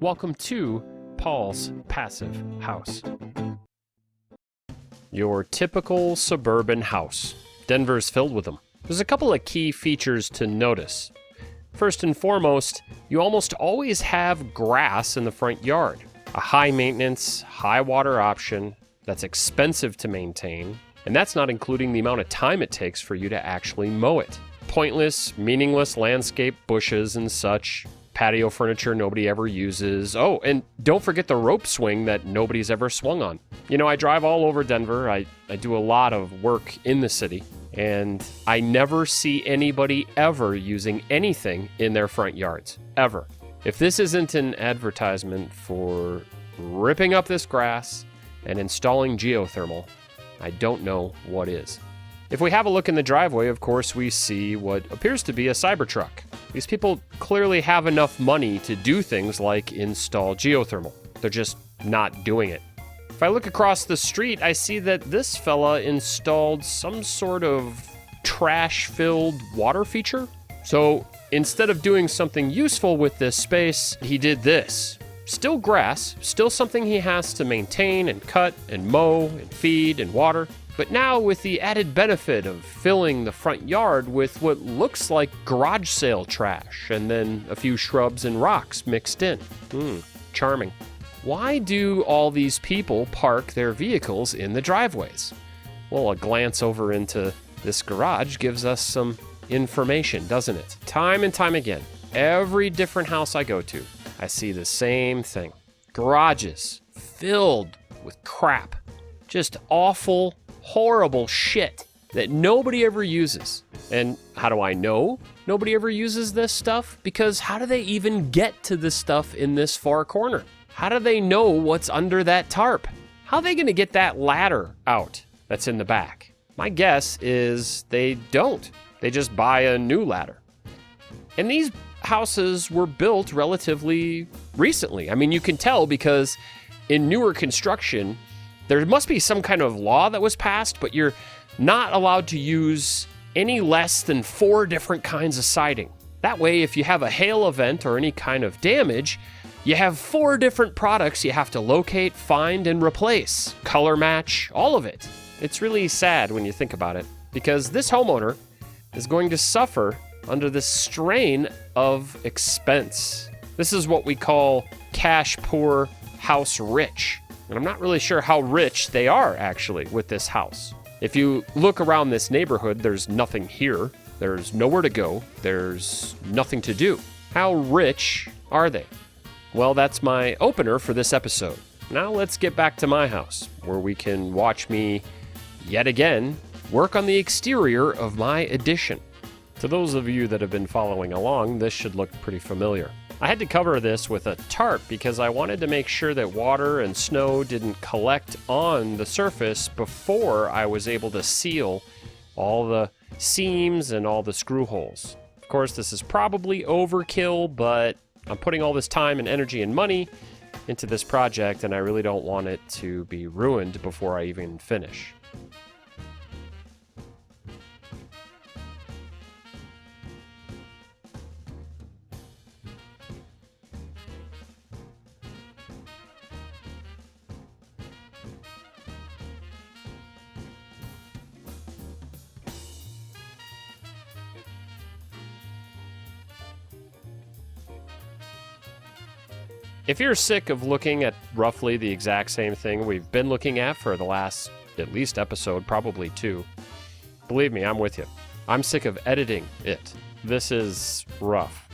Welcome to Paul's Passive House. Your typical suburban house. Denver's filled with them. There's a couple of key features to notice. First and foremost, you almost always have grass in the front yard. A high maintenance, high water option that's expensive to maintain, and that's not including the amount of time it takes for you to actually mow it. Pointless, meaningless landscape bushes and such. Patio furniture nobody ever uses. Oh, and don't forget the rope swing that nobody's ever swung on. You know, I drive all over Denver. I do a lot of work in the city, and I never see anybody ever using anything in their front yards, ever. If this isn't an advertisement for ripping up this grass and installing geothermal, I don't know what is. If we have a look in the driveway, of course, we see what appears to be a Cybertruck. These people clearly have enough money to do things like install geothermal. They're just not doing it. If I look across the street, I see that this fella installed some sort of trash-filled water feature. So instead of doing something useful with this space, he did this. Still grass, still something he has to maintain and cut and mow and feed and water. But now with the added benefit of filling the front yard with what looks like garage sale trash and then a few shrubs and rocks mixed in. Charming. Why do all these people park their vehicles in the driveways? Well, a glance over into this garage gives us some information, doesn't it? Time and time again, every different house I go to, I see the same thing. Garages filled with crap. Just awful, horrible shit that nobody ever uses. And how do I know nobody ever uses this stuff? Because how do they even get to this stuff in this far corner? How do they know what's under that tarp? How are they going to get that ladder out that's in the back? My guess is they don't. They just buy a new ladder. And these houses were built relatively recently. I mean, you can tell because in newer construction, there must be some kind of law that was passed, but you're not allowed to use any less than 4 different kinds of siding. That way, if you have a hail event or any kind of damage, you have 4 different products you have to locate, find, and replace. Color match, all of it. It's really sad when you think about it, because this homeowner is going to suffer under this strain of expense. This is what we call cash poor, house rich. And I'm not really sure how rich they are actually with this house. If you look around this neighborhood, there's nothing here. There's nowhere to go. There's nothing to do. How rich are they? Well, that's my opener for this episode. Now let's get back to my house, where we can watch me, yet again, work on the exterior of my addition. To those of you that have been following along, this should look pretty familiar. I had to cover this with a tarp because I wanted to make sure that water and snow didn't collect on the surface before I was able to seal all the seams and all the screw holes. Of course, this is probably overkill, but I'm putting all this time and energy and money into this project, and I really don't want it to be ruined before I even finish. If you're sick of looking at roughly the exact same thing we've been looking at for the last, at least episode, probably 2, believe me, I'm with you. I'm sick of editing it. This is rough.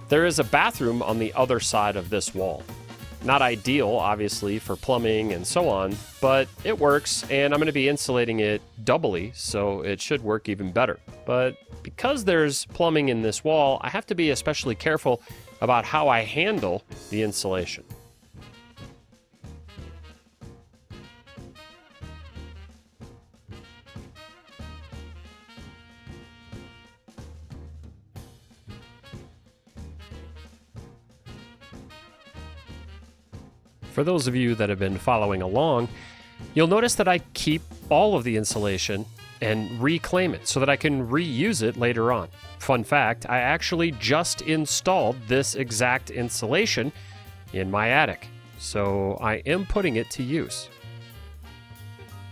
There is a bathroom on the other side of this wall. Not ideal, obviously, for plumbing and so on, but it works, and I'm going to be insulating it doubly, so it should work even better. But because there's plumbing in this wall, I have to be especially careful about how I handle the insulation. For those of you that have been following along, you'll notice that I keep all of the insulation and reclaim it so that I can reuse it later on. Fun fact, I actually just installed this exact insulation in my attic, so I am putting it to use.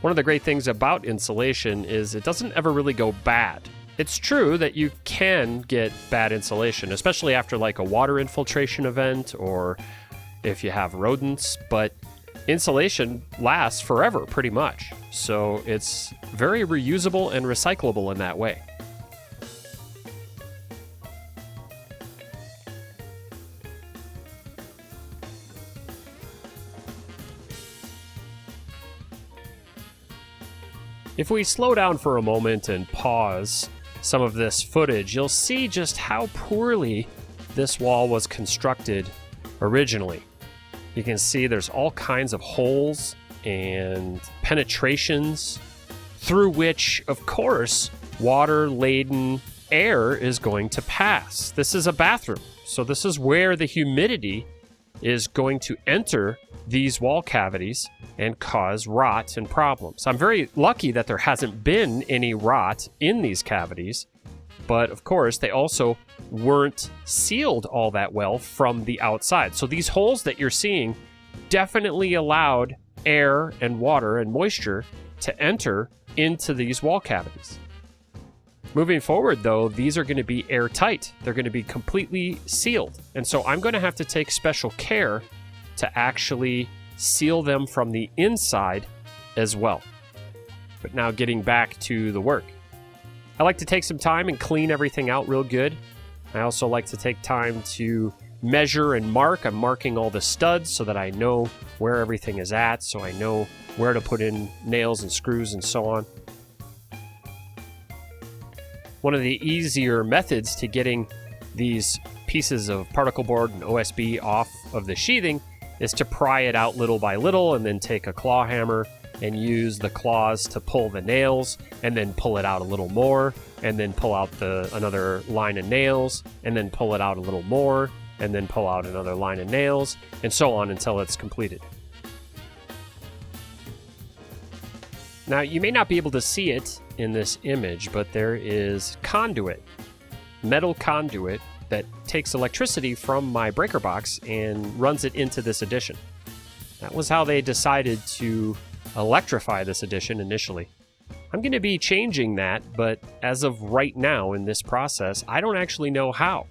One of the great things about insulation is it doesn't ever really go bad. It's true that you can get bad insulation, especially after like a water infiltration event or if you have rodents, but insulation lasts forever pretty much. So it's very reusable and recyclable in that way. If we slow down for a moment and pause some of this footage, you'll see just how poorly this wall was constructed originally. You can see there's all kinds of holes and penetrations through which, of course, water-laden air is going to pass. This is a bathroom, so this is where the humidity is going to enter these wall cavities and cause rot and problems. I'm very lucky that there hasn't been any rot in these cavities, but of course they also weren't sealed all that well from the outside. So these holes that you're seeing definitely allowed air and water and moisture to enter into these wall cavities. Moving forward though, these are going to be airtight. They're going to be completely sealed. And so I'm going to have to take special care to actually seal them from the inside as well. But now getting back to the work. I like to take some time and clean everything out real good. I also like to take time to measure and mark. I'm marking all the studs so that I know where everything is at, so I know where to put in nails and screws and so on. One of the easier methods to getting these pieces of particle board and OSB off of the sheathing is to pry it out little by little and then take a claw hammer and use the claws to pull the nails and then pull it out a little more and then pull out another line of nails and then pull it out a little more and then pull out another line of nails and so on until it's completed. Now you may not be able to see it in this image, but there is conduit, metal conduit that takes electricity from my breaker box and runs it into this addition. That was how they decided to electrify this addition initially. I'm going to be changing that, but as of right now in this process, I don't actually know how.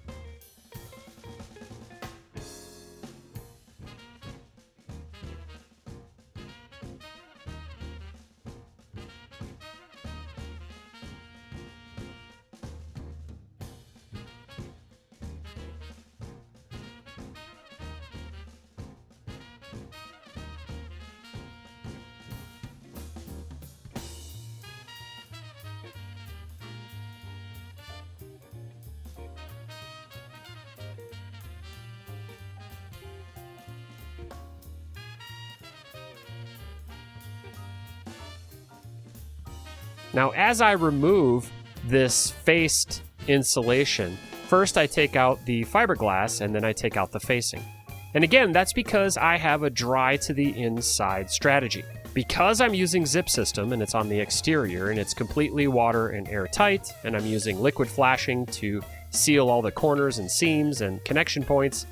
Now, as I remove this faced insulation, first I take out the fiberglass and then I take out the facing. And again, that's because I have a dry to the inside strategy. Because I'm using zip system and it's on the exterior and it's completely water and airtight, and I'm using liquid flashing to seal all the corners and seams and connection points,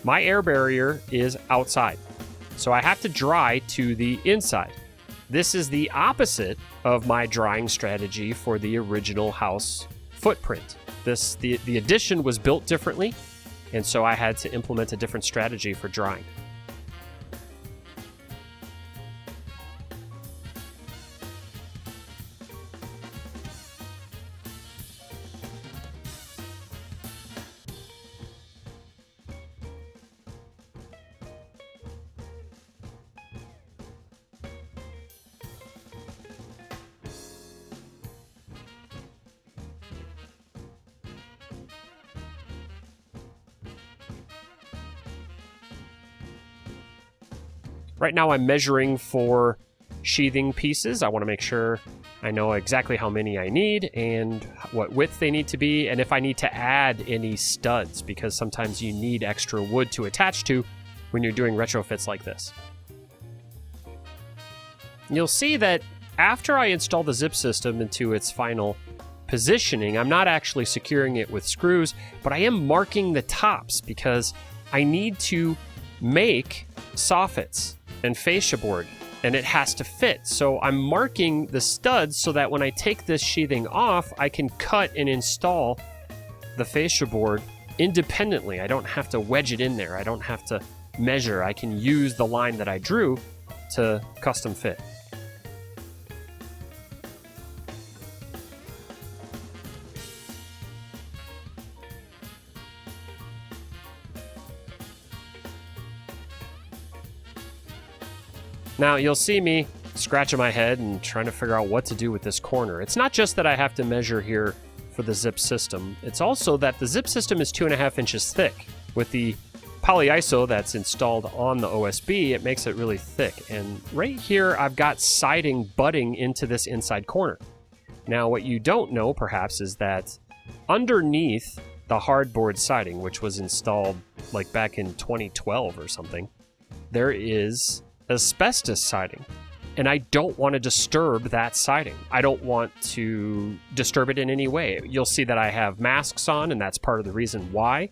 my air barrier is outside. So I have to dry to the inside. This is the opposite of my drying strategy for the original house footprint. The addition was built differently, and so I had to implement a different strategy for drying. Right now I'm measuring for sheathing pieces. I want to make sure I know exactly how many I need and what width they need to be, and if I need to add any studs, because sometimes you need extra wood to attach to when you're doing retrofits like this. You'll see that after I install the zip system into its final positioning, I'm not actually securing it with screws, but I am marking the tops because I need to make soffits and fascia board, and it has to fit. So I'm marking the studs so that when I take this sheathing off, I can cut and install the fascia board independently. I don't have to wedge it in there. I don't have to measure. I can use the line that I drew to custom fit. Now, you'll see me scratching my head and trying to figure out what to do with this corner. It's not just that I have to measure here for the zip system. It's also that the zip system is 2.5 inches thick. With the PHIUS that's installed on the OSB, it makes it really thick. And right here, I've got siding butting into this inside corner. Now, what you don't know, perhaps, is that underneath the hardboard siding, which was installed like back in 2012 or something, there is asbestos siding, and I don't want to disturb that siding. I don't want to disturb it in any way. You'll see that I have masks on, and that's part of the reason why,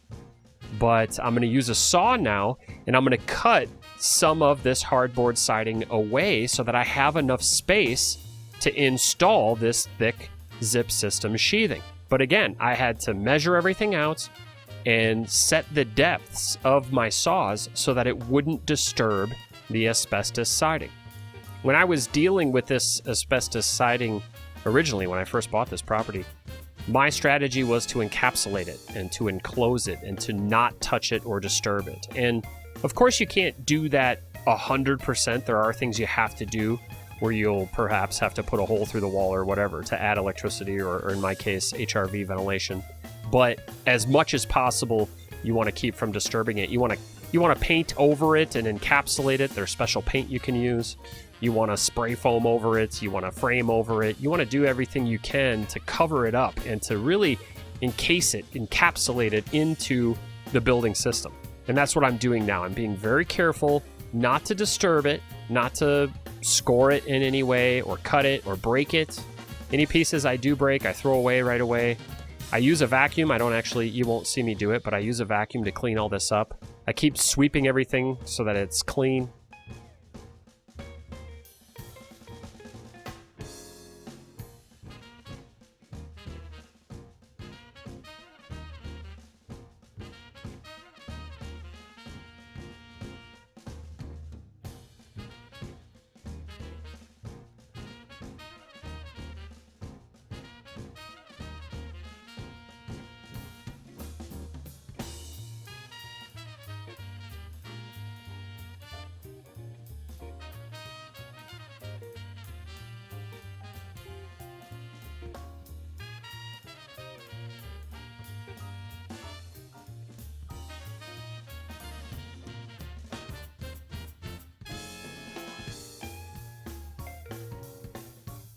but I'm going to use a saw now, and I'm going to cut some of this hardboard siding away so that I have enough space to install this thick zip system sheathing. But again, I had to measure everything out and set the depths of my saws so that it wouldn't disturb the asbestos siding. When I was dealing with this asbestos siding originally, when I first bought this property, my strategy was to encapsulate it and to enclose it and to not touch it or disturb it. And of course you can't do that 100%. There are things you have to do where you'll perhaps have to put a hole through the wall or whatever to add electricity or in my case, HRV ventilation. But as much as possible, you want to keep from disturbing it. You want to paint over it and encapsulate it. There's special paint you can use. You want to spray foam over it. You want to frame over it. You want to do everything you can to cover it up and to really encase it, encapsulate it into the building system. And that's what I'm doing now. I'm being very careful not to disturb it, not to score it in any way or cut it or break it. Any pieces I do break, I throw away right away. I use a vacuum. You won't see me do it, but I use a vacuum to clean all this up. I keep sweeping everything so that it's clean.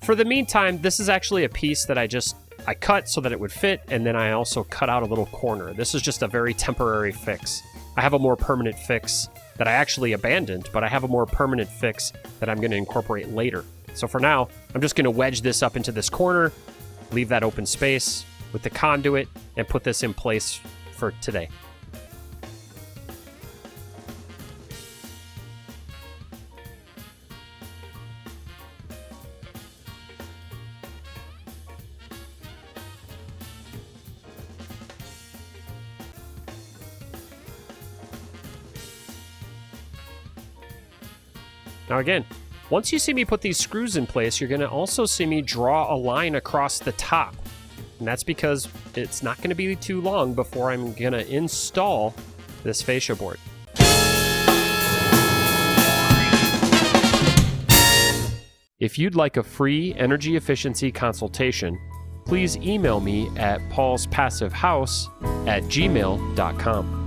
For the meantime, this is actually a piece that I cut so that it would fit, and then I also cut out a little corner. This is just a very temporary fix. I have a more permanent fix that I actually abandoned, but I have a more permanent fix that I'm going to incorporate later. So for now, I'm just going to wedge this up into this corner, leave that open space with the conduit, and put this in place for today. Now again, once you see me put these screws in place, you're going to also see me draw a line across the top. And that's because it's not going to be too long before I'm going to install this fascia board. If you'd like a free energy efficiency consultation, please email me at paulspassivehouse@gmail.com.